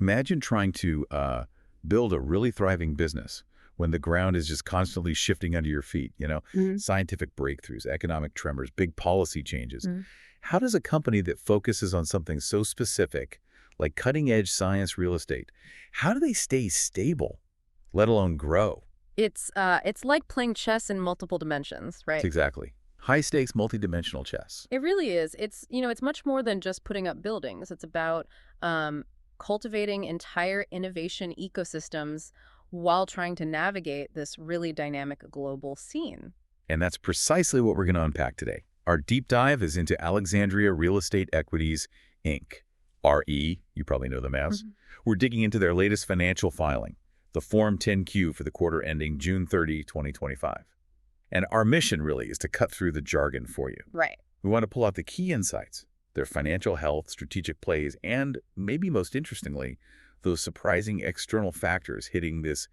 Imagine trying to build a really thriving business when the ground is just constantly shifting under your feet, Mhm. scientific breakthroughs, economic tremors, big policy changes. Mhm. How does a company that focuses on something so specific, like cutting-edge science real estate, how do they stay stable, let alone grow? It's like playing chess in multiple dimensions, It's right? exactly. High-stakes, multidimensional chess. It really is. It's much more than just putting up buildings. It's about um, cultivating entire innovation ecosystems while trying to navigate this really dynamic global scene. And that's precisely what we're going to unpack today. Our deep dive is into Alexandria Real Estate Equities, Inc., RE, you probably know them as. Mhm. We're digging into their latest financial filing, the Form 10Q for the quarter ending June 30, 2025. And our mission really is to cut through the jargon for you. Right. We want to pull out the key insights, their financial health, strategic plays, and maybe most interestingly, those surprising external factors hitting this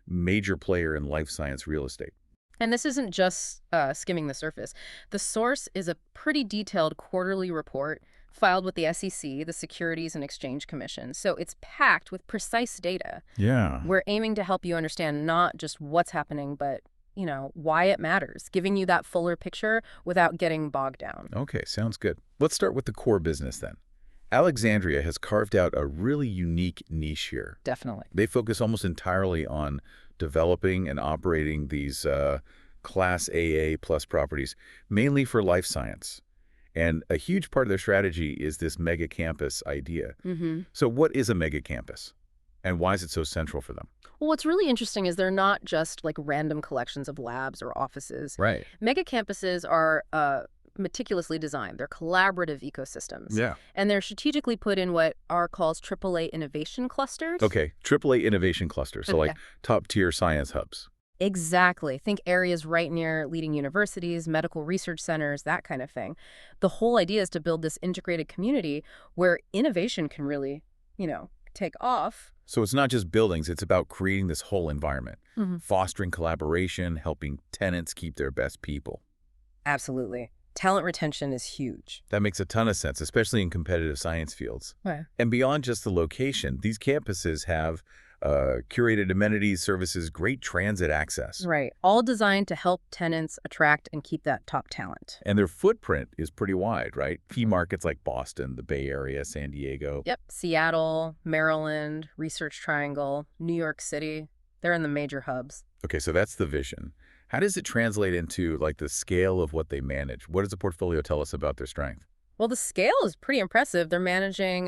major player in life science real estate. And this isn't just skimming the surface. The source is a pretty detailed quarterly report filed with the SEC, the Securities and Exchange Commission. So it's packed with precise data. Yeah. We're aiming to help you understand not just what's happening, but, why it matters, giving you that fuller picture without getting bogged down. Okay, sounds good. Let's start with the core business then. Alexandria has carved out a really unique niche here. Definitely. They focus almost entirely on developing and operating these Class AA plus properties, mainly for life science. And a huge part of their strategy is this mega campus idea. Mm-hmm. So what is a mega campus? And why is it so central for them? Well, what's really interesting is they're not just like random collections of labs or offices. Right. Mega campuses are meticulously designed. They're collaborative ecosystems. Yeah. And they're strategically put in what are called AAA innovation clusters. Okay, AAA innovation clusters, so like Okay. top-tier science hubs. Exactly. Think areas right near leading universities, medical research centers, that kind of thing. The whole idea is to build this integrated community where innovation can really, take off. So it's not just buildings, it's about creating this whole environment, Mhm. fostering collaboration, helping tenants keep their best people. Absolutely. Talent retention is huge. That makes a ton of sense, especially in competitive science fields. Right. And beyond just the location, these campuses have curated amenities, services, great transit access. Right. All designed to help tenants attract and keep that top talent. And their footprint is pretty wide, right? Key markets like Boston, the Bay Area, San Diego. Yep. Seattle, Maryland, Research Triangle, New York City. They're in the major hubs. Okay, so that's the vision. How does it translate into like the scale of what they manage? What does the portfolio tell us about their strength? Well, the scale is pretty impressive. They're managing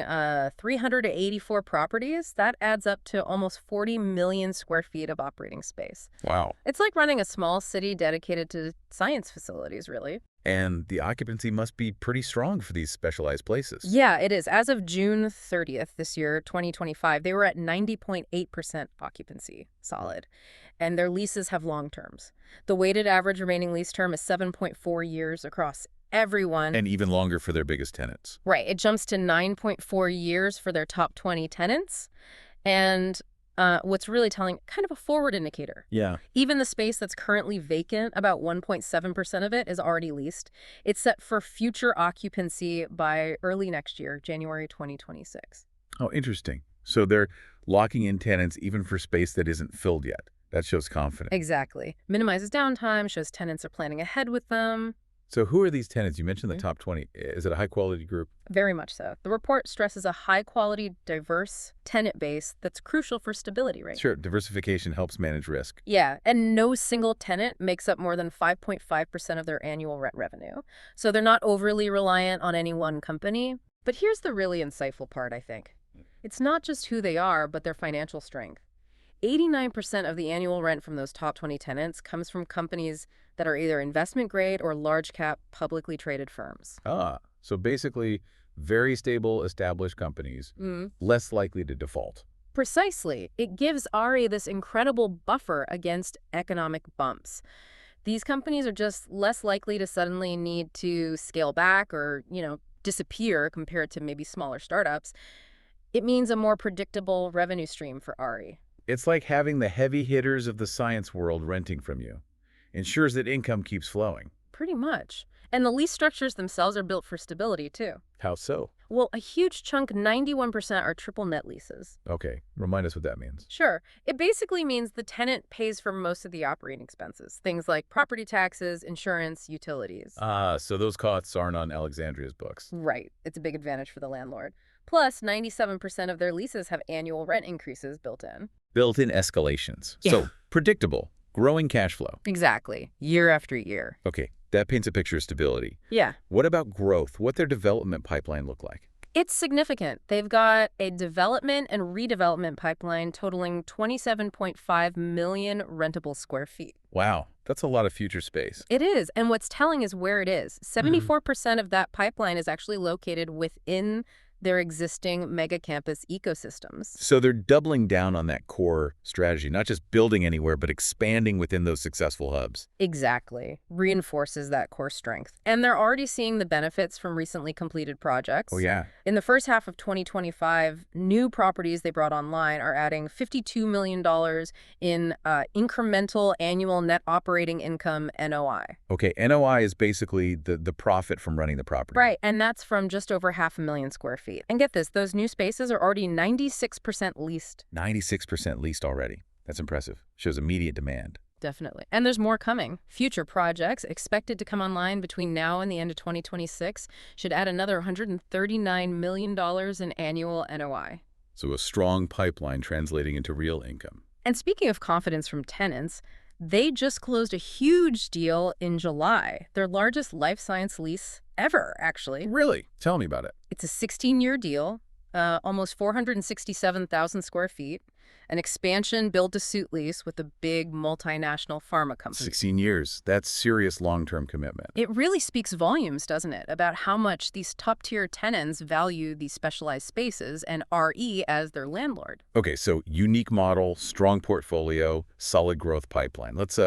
384 properties. That adds up to almost 40 million square feet of operating space. Wow. It's like running a small city dedicated to science facilities, really. And the occupancy must be pretty strong for these specialized places. Yeah, it is. As of June 30th this year, 2025, they were at 90.8% occupancy, solid. And their leases have long terms. The weighted average remaining lease term is 7.4 years across everyone. And even longer for their biggest tenants. Right. It jumps to 9.4 years for their top 20 tenants. And what's really telling, kind of a forward indicator. Yeah. Even the space that's currently vacant, about 1.7% of it is already leased. It's set for future occupancy by early next year, January 2026. Oh, interesting. So they're locking in tenants even for space that isn't filled yet. That shows confidence. Exactly. Minimizes downtime, shows tenants are planning ahead with them. So who are these tenants? You mentioned the top 20. Is it a high-quality group? Very much so. The report stresses a high-quality, diverse tenant base that's crucial for stability, right? Sure, diversification helps manage risk. Yeah, and no single tenant makes up more than 5.5% of their annual rent revenue. So they're not overly reliant on any one company. But here's the really insightful part, I think. It's not just who they are, but their financial strength. 89% of the annual rent from those top 20 tenants comes from companies that are either investment grade or large cap publicly traded firms. Ah, so basically very stable, established companies, less likely to default. Precisely. It gives RE this incredible buffer against economic bumps. These companies are just less likely to suddenly need to scale back or, disappear compared to maybe smaller startups. It means a more predictable revenue stream for RE. It's like having the heavy hitters of the science world renting from you. Ensures that income keeps flowing. Pretty much. And the lease structures themselves are built for stability, too. How so? Well, a huge chunk, 91%, are triple net leases. Okay, remind us what that means. Sure. It basically means the tenant pays for most of the operating expenses, things like property taxes, insurance, utilities. Ah, so those costs aren't on Alexandria's books. Right. It's a big advantage for the landlord. Plus, 97% of their leases have annual rent increases built in. Built-in escalations. Yeah. So, predictable, growing cash flow. Exactly. Year after year. Okay, that paints a picture of stability. Yeah. What about growth? What their development pipeline look like? It's significant. They've got a development and redevelopment pipeline totaling 27.5 million rentable square feet. Wow, that's a lot of future space. It is. And what's telling is where it is. 74% of that pipeline is actually located within their existing mega campus ecosystems. So they're doubling down on that core strategy, not just building anywhere, but expanding within those successful hubs. Exactly. Reinforces that core strength. And they're already seeing the benefits from recently completed projects. Oh, yeah. In the first half of 2025, new properties they brought online are adding $52 million in incremental annual net operating income, NOI. Okay, NOI is basically the profit from running the property. Right, and that's from just over 500,000 square feet. And get this, those new spaces are already 96% leased. 96% leased already. That's impressive. Shows immediate demand. Definitely. And there's more coming. Future projects expected to come online between now and the end of 2026 should add another $139 million in annual NOI. So a strong pipeline translating into real income. And speaking of confidence from tenants, they just closed a huge deal in July, their largest life science lease ever, actually. Really? Tell me about it. It's a 16-year deal, almost 467,000 square feet, an expansion build-to-suit lease with a big multinational pharma company. 16 years. That's serious long-term commitment. It really speaks volumes, doesn't it, about how much these top-tier tenants value these specialized spaces and RE as their landlord. Okay, so unique model, strong portfolio, solid growth pipeline. Let's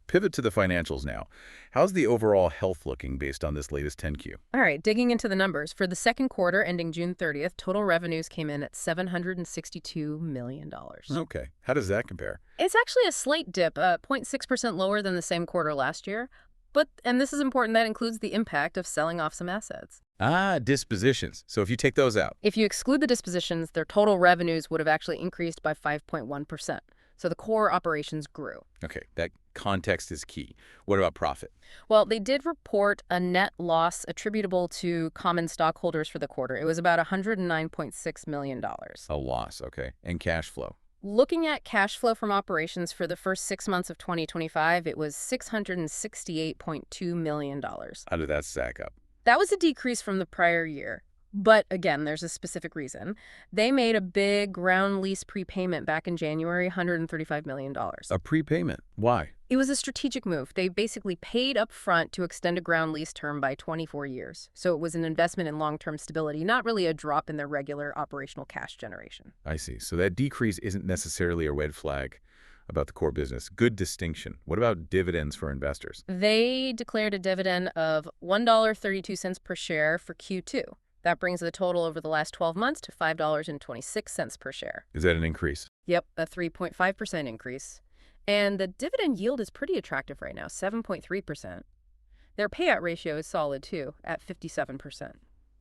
pivot to the financials now. How's the overall health looking based on this latest 10Q? All right, digging into the numbers. For the second quarter ending June 30th, total revenues came in at $762 million. Okay, how does that compare? It's actually a slight dip, 0.6% lower than the same quarter last year. But, and this is important, that includes the impact of selling off some assets. Ah, dispositions. So if you take those out. If you exclude the dispositions, their total revenues would have actually increased by 5.1%. So the core operations grew. Okay, that context is key. What about profit? Well, they did report a net loss attributable to common stockholders for the quarter. It was about $109.6 million. A loss, okay. And cash flow. Looking at cash flow from operations for the first 6 months of 2025, it was $668.2 million. How did that stack up? That was a decrease from the prior year. But again, there's a specific reason. They made a big ground lease prepayment back in January, $135 million. A prepayment. Why? It was a strategic move. They basically paid up front to extend a ground lease term by 24 years. So it was an investment in long-term stability, not really a drop in their regular operational cash generation. I see. So that decrease isn't necessarily a red flag about the core business. Good distinction. What about dividends for investors? They declared a dividend of $1.32 per share for Q2. That brings the total over the last 12 months to $5.26 per share. Is that an increase? Yep, a 3.5% increase. And the dividend yield is pretty attractive right now, 7.3%. Their payout ratio is solid, too, at 57%.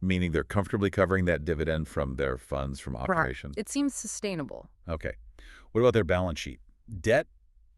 Meaning they're comfortably covering that dividend from their funds from operations? It seems sustainable. Okay. What about their balance sheet? Debt,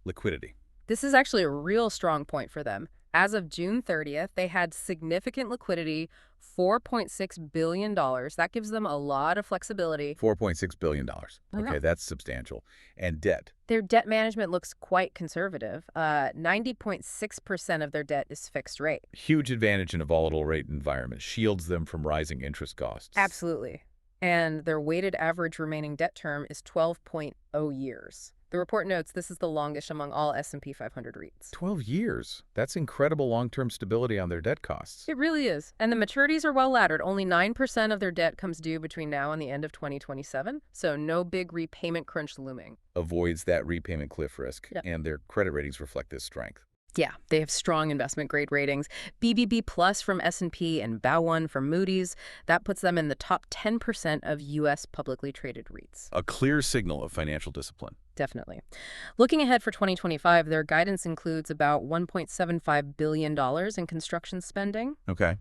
liquidity. This is actually a real strong point for them. As of June 30th, they had significant liquidity, $4.6 billion. That gives them a lot of flexibility. $4.6 billion. Okay, Yeah. That's substantial. And debt. Their debt management looks quite conservative. 90.6% of their debt is fixed rate. Huge advantage in a volatile rate environment. Shields them from rising interest costs. Absolutely. And their weighted average remaining debt term is 12.0 years. The report notes this is the longest among all S&P 500 REITs. 12 years. That's incredible long-term stability on their debt costs. It really is. And the maturities are well-laddered. Only 9% of their debt comes due between now and the end of 2027, so no big repayment crunch looming. Avoids that repayment cliff risk, Yep. and their credit ratings reflect this strength. Yeah, they have strong investment grade ratings. BBB plus from S&P and Bow1 from Moody's. That puts them in the top 10% of U.S. publicly traded REITs. A clear signal of financial discipline. Definitely. Looking ahead for 2025, their guidance includes about $1.75 billion in construction spending, Okay.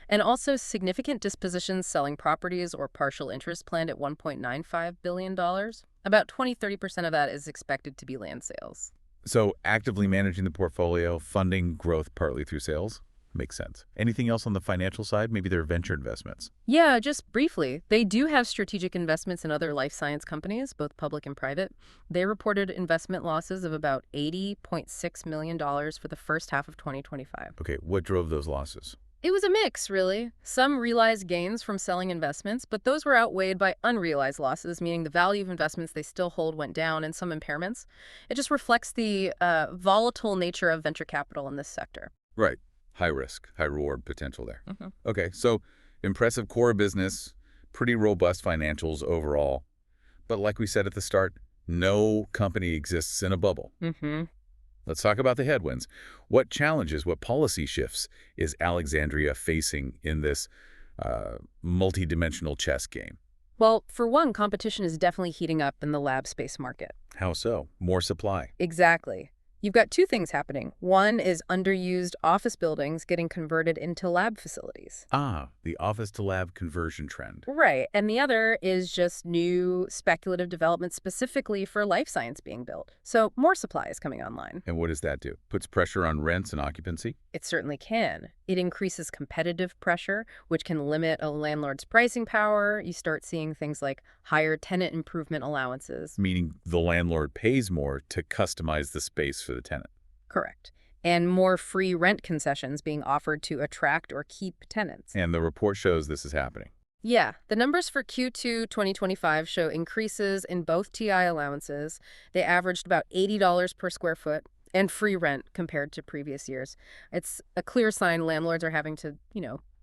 and also significant dispositions selling properties or partial interest planned at $1.95 billion. About 20–30% of that is expected to be land sales. So actively managing the portfolio, funding growth partly through sales. Makes sense. Anything else on the financial side? Maybe their venture investments. Yeah, just briefly, they do have strategic investments in other life science companies, both public and private. They reported investment losses of about $80.6 million for the first half of 2025. Okay, what drove those losses? It was a mix, really. Some realized gains from selling investments, but those were outweighed by unrealized losses, meaning the value of investments they still hold went down, and some impairments. It just reflects the volatile nature of venture capital in this sector. Right. High risk, high reward potential there. Mm-hmm. Okay, so impressive core business, pretty robust financials overall. But like we said at the start, no company exists in a bubble. Mm-hmm. Let's talk about the headwinds. What challenges, what policy shifts is Alexandria facing in this multi-dimensional chess game? Well, for one, competition is definitely heating up in the lab space market. How so? More supply. Exactly. You've got two things happening. One is underused office buildings getting converted into lab facilities. Ah, the office-to-lab conversion trend. Right. And the other is just new speculative development specifically for life science being built. So more supply is coming online. And what does that do? Puts pressure on rents and occupancy? It certainly can. It increases competitive pressure, which can limit a landlord's pricing power. You start seeing things like higher tenant improvement allowances. Meaning the landlord pays more to customize the space for the tenant. Correct. And more free rent concessions being offered to attract or keep tenants. And the report shows this is happening. Yeah, the numbers for Q2 2025 show increases in both TI allowances. They averaged about $80 per square foot and free rent compared to previous years. It's a clear sign landlords are having to,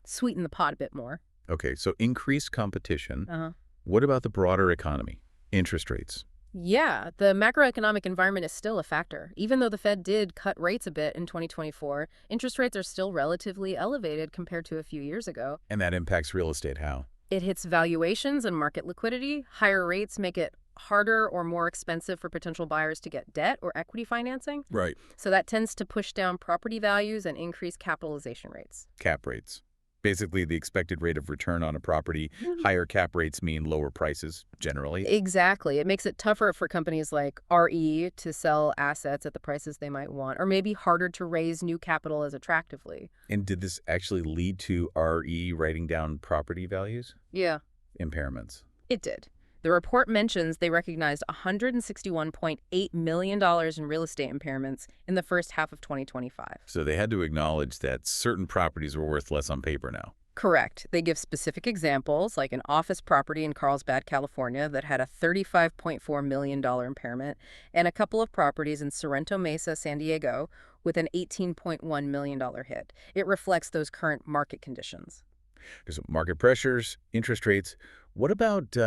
sweeten the pot a bit more. Okay, so increased competition. Uh-huh. What about the broader economy? Interest rates. Yeah, the macroeconomic environment is still a factor. Even though the Fed did cut rates a bit in 2024, interest rates are still relatively elevated compared to a few years ago. And that impacts real estate how? It hits valuations and market liquidity. Higher rates make it harder or more expensive for potential buyers to get debt or equity financing. Right. So that tends to push down property values and increase capitalization rates. Cap rates. Basically, the expected rate of return on a property. Higher cap rates mean lower prices, generally. Exactly. It makes it tougher for companies like RE to sell assets at the prices they might want, or maybe harder to raise new capital as attractively. And did this actually lead to RE writing down property values? Yeah, Impairments. it did. The report mentions they recognized $161.8 million in real estate impairments in the first half of 2025. So they had to acknowledge that certain properties were worth less on paper now. Correct. They give specific examples, like an office property in Carlsbad, California, that had a $35.4 million impairment, and a couple of properties in Sorrento Mesa, San Diego, with an $18.1 million hit. It reflects those current market conditions. There's market pressures, interest rates. What about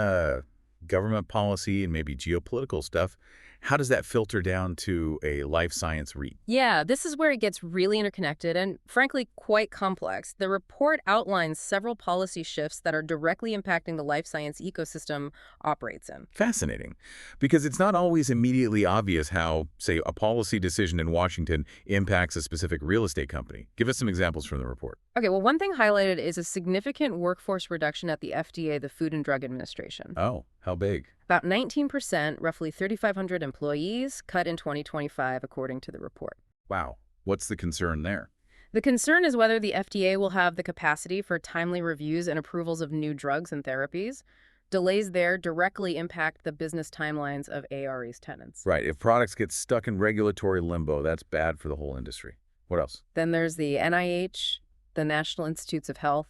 government policy and maybe geopolitical stuff? How does that filter down to a life science REIT? Yeah, this is where it gets really interconnected and, frankly, quite complex. The report outlines several policy shifts that are directly impacting the life science ecosystem operates in. Fascinating, because it's not always immediately obvious how, say, a policy decision in Washington impacts a specific real estate company. Give us some examples from the report. Okay, well, one thing highlighted is a significant workforce reduction at the FDA, the Food and Drug Administration. Oh, how big? About 19%, roughly 3,500 employees, cut in 2025, according to the report. Wow. What's the concern there? The concern is whether the FDA will have the capacity for timely reviews and approvals of new drugs and therapies. Delays there directly impact the business timelines of ARE's tenants. Right. If products get stuck in regulatory limbo, that's bad for the whole industry. What else? Then there's the NIH, the National Institutes of Health,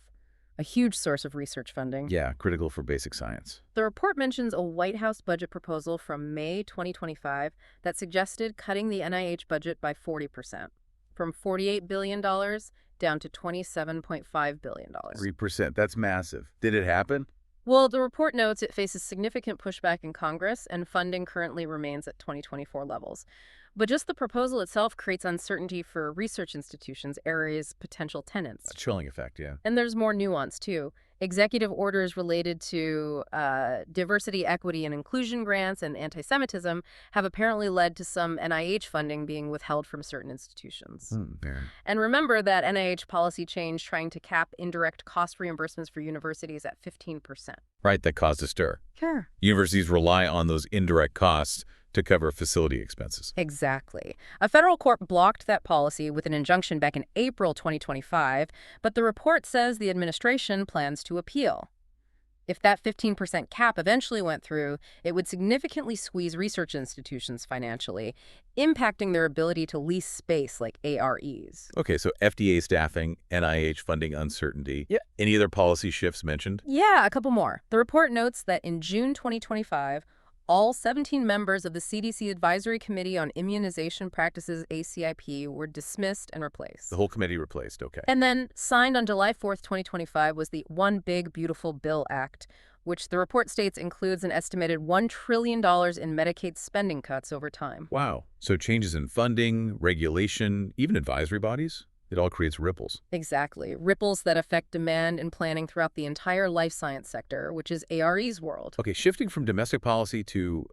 a huge source of research funding. Yeah, critical for basic science. The report mentions a White House budget proposal from May 2025 that suggested cutting the NIH budget by 40%, from $48 billion down to $27.5 billion. 3%. That's massive. Did it happen? Well, the report notes it faces significant pushback in Congress, and funding currently remains at 2024 levels. But just the proposal itself creates uncertainty for research institutions, areas, potential tenants. A chilling effect, yeah. And there's more nuance, too. Executive orders related to diversity, equity, and inclusion grants and anti-Semitism have apparently led to some NIH funding being withheld from certain institutions. Yeah. And remember that NIH policy change trying to cap indirect cost reimbursements for universities at 15%. Right, that caused a stir. Sure. Universities rely on those indirect costs to cover facility expenses. Exactly. A federal court blocked that policy with an injunction back in April 2025, but the report says the administration plans to appeal. If that 15% cap eventually went through, it would significantly squeeze research institutions financially, impacting their ability to lease space like AREs. Okay, so FDA staffing, NIH funding uncertainty. Yeah. Any other policy shifts mentioned? Yeah, a couple more. The report notes that in June 2025, all 17 members of the CDC Advisory Committee on Immunization Practices, ACIP, were dismissed and replaced. The whole committee replaced, okay. And then signed on July 4th, 2025 was the One Big Beautiful Bill Act, which the report states includes an estimated $1 trillion in Medicaid spending cuts over time. Wow. So changes in funding, regulation, even advisory bodies? It all creates ripples. Exactly. Ripples that affect demand and planning throughout the entire life science sector, which is ARE's world. Okay, shifting from domestic policy to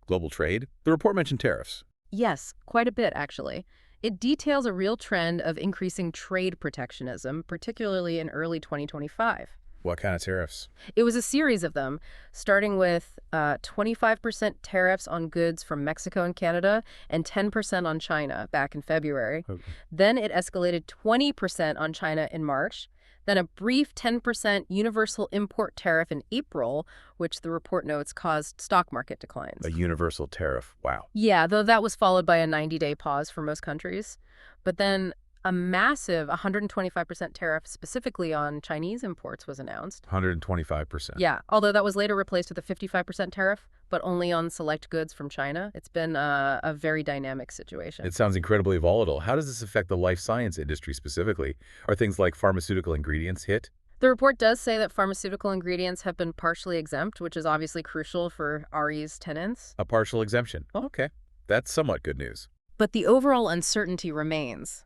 global trade, the report mentioned tariffs. Yes, quite a bit, actually. It details a real trend of increasing trade protectionism, particularly in early 2025. What kind of tariffs? It was a series of them, starting with 25% tariffs on goods from Mexico and Canada and 10% on China back in February. Okay. Then it escalated 20% on China in March. Then a brief 10% universal import tariff in April, which the report notes caused stock market declines. A universal tariff. Wow. Yeah, though that was followed by a 90-day pause for most countries. But then a massive 125% tariff specifically on Chinese imports was announced. 125%. Yeah, although that was later replaced with a 55% tariff, but only on select goods from China. It's been a very dynamic situation. It sounds incredibly volatile. How does this affect the life science industry specifically? Are things like pharmaceutical ingredients hit? The report does say that pharmaceutical ingredients have been partially exempt, which is obviously crucial for RE's tenants. A partial exemption. Oh, okay. That's somewhat good news. But the overall uncertainty remains.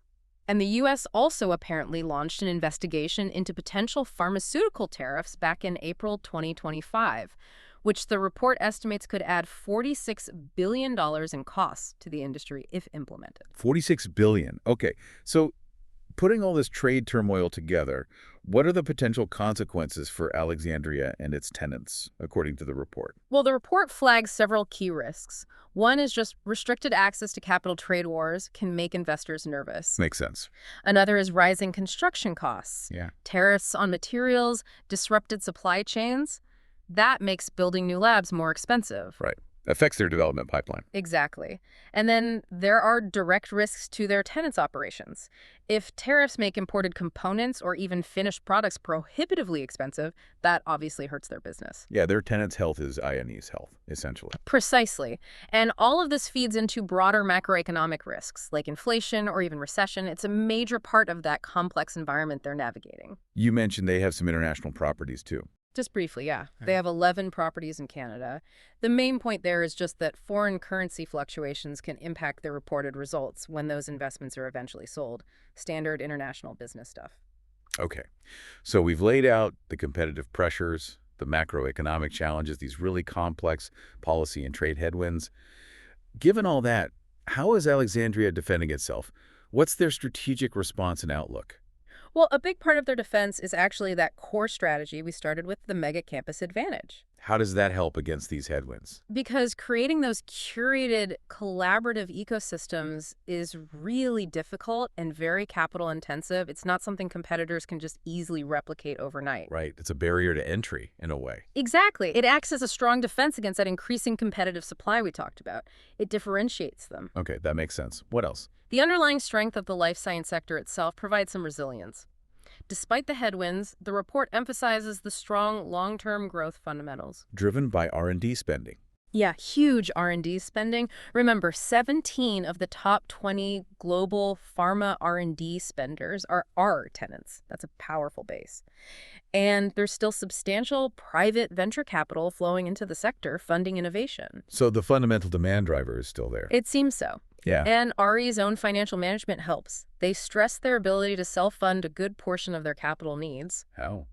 And the U.S. also apparently launched an investigation into potential pharmaceutical tariffs back in April 2025, which the report estimates could add $46 billion in costs to the industry if implemented. $46 billion. Okay. So putting all this trade turmoil together, what are the potential consequences for Alexandria and its tenants, according to the report? Well, the report flags several key risks. One is just restricted access to capital trade wars can make investors nervous. Makes sense. Another is rising construction costs. Yeah. Tariffs on materials, disrupted supply chains. That makes building new labs more expensive. Right. Affects their development pipeline. Exactly. And then there are direct risks to their tenants' operations. If tariffs make imported components or even finished products prohibitively expensive, that obviously hurts their business. Yeah, their tenants' health is INE's health, essentially. Precisely. And all of this feeds into broader macroeconomic risks, like inflation or even recession. It's a major part of that complex environment they're navigating. You mentioned they have some international properties, too. Just briefly, yeah. They have 11 properties in Canada. The main point there is just that foreign currency fluctuations can impact their reported results when those investments are eventually sold. Standard international business stuff. Okay. So we've laid out the competitive pressures, the macroeconomic challenges, these really complex policy and trade headwinds. Given all that, how is Alexandria defending itself? What's their strategic response and outlook? Well, a big part of their defense is actually that core strategy we started with, the mega campus advantage. How does that help against these headwinds? Because creating those curated, collaborative ecosystems is really difficult and very capital intensive. It's not something competitors can just easily replicate overnight. Right. It's a barrier to entry, in a way. Exactly. It acts as a strong defense against that increasing competitive supply we talked about. It differentiates them. Okay, that makes sense. What else? The underlying strength of the life science sector itself provides some resilience. Despite the headwinds, the report emphasizes the strong long-term growth fundamentals. Driven by R&D spending. Yeah, huge R&D spending. Remember, 17 of the top 20 global pharma R&D spenders are our tenants. That's a powerful base. And there's still substantial private venture capital flowing into the sector, funding innovation. So the fundamental demand driver is still there. It seems so. Yeah. And RE's own financial management helps. They stress their ability to self-fund a good portion of their capital needs. How?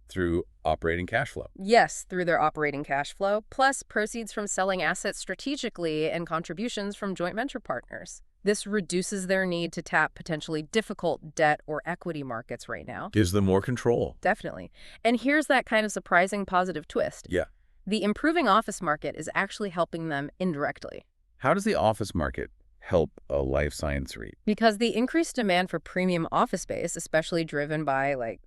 Through operating cash flow. Yes, through their operating cash flow, plus proceeds from selling assets strategically and contributions from joint venture partners. This reduces their need to tap potentially difficult debt or equity markets right now. Gives them more control. Definitely. And here's that kind of surprising positive twist. Yeah. The improving office market is actually helping them indirectly. How does the office market help a life science REIT? Because the increased demand for premium office space, especially driven by,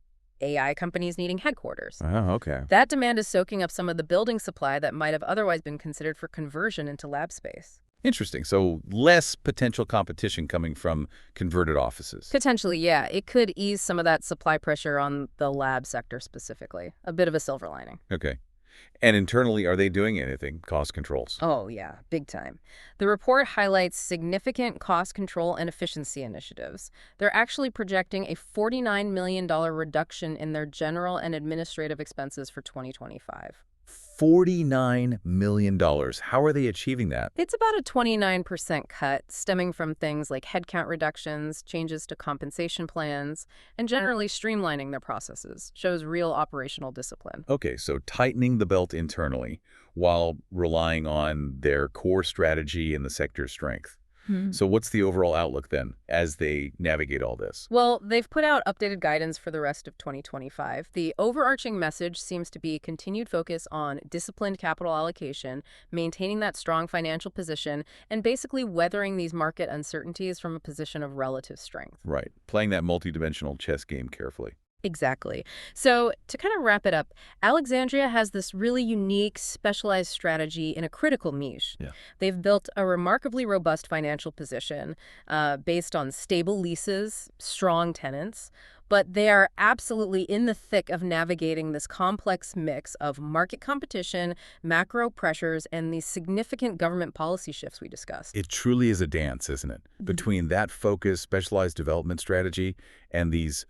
AI companies needing headquarters. Oh, okay. That demand is soaking up some of the building supply that might have otherwise been considered for conversion into lab space. Interesting. So less potential competition coming from converted offices. Potentially, yeah. It could ease some of that supply pressure on the lab sector specifically. A bit of a silver lining. Okay. And internally, are they doing anything? Cost controls. Oh, yeah, big time. The report highlights significant cost control and efficiency initiatives. They're actually projecting a $49 million reduction in their general and administrative expenses for 2025. $49 million. How are they achieving that? It's about a 29% cut, stemming from things like headcount reductions, changes to compensation plans, and generally streamlining their processes. Shows real operational discipline. Okay, so tightening the belt internally while relying on their core strategy and the sector's strength. So what's the overall outlook then as they navigate all this? Well, they've put out updated guidance for the rest of 2025. The overarching message seems to be continued focus on disciplined capital allocation, maintaining that strong financial position, and basically weathering these market uncertainties from a position of relative strength. Right, playing that multidimensional chess game carefully. Exactly. So to kind of wrap it up, Alexandria has this really unique, specialized strategy in a critical niche. Yeah. They've built a remarkably robust financial position based on stable leases, strong tenants, but they are absolutely in the thick of navigating this complex mix of market competition, macro pressures, and these significant government policy shifts we discussed. It truly is a dance, isn't it? Between that focused, specialized development strategy and these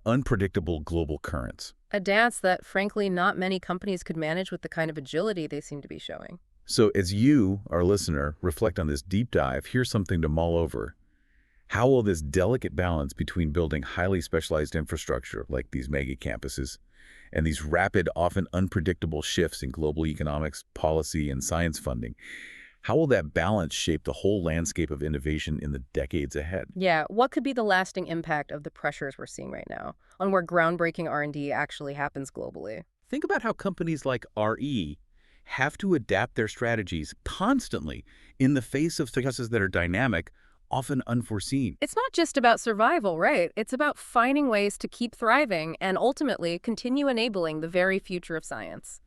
unpredictable global currents. A dance that, frankly, not many companies could manage with the kind of agility they seem to be showing. So as you, our listener, reflect on this deep dive, here's something to mull over. How will this delicate balance between building highly specialized infrastructure like these mega campuses and these rapid, often unpredictable shifts in global economics, policy, and science funding, how will that balance shape the whole landscape of innovation in the decades ahead? Yeah, what could be the lasting impact of the pressures we're seeing right now on where groundbreaking R&D actually happens globally? Think about how companies like RE have to adapt their strategies constantly in the face of successes that are dynamic, often unforeseen. It's not just about survival, right? It's about finding ways to keep thriving and ultimately continue enabling the very future of science.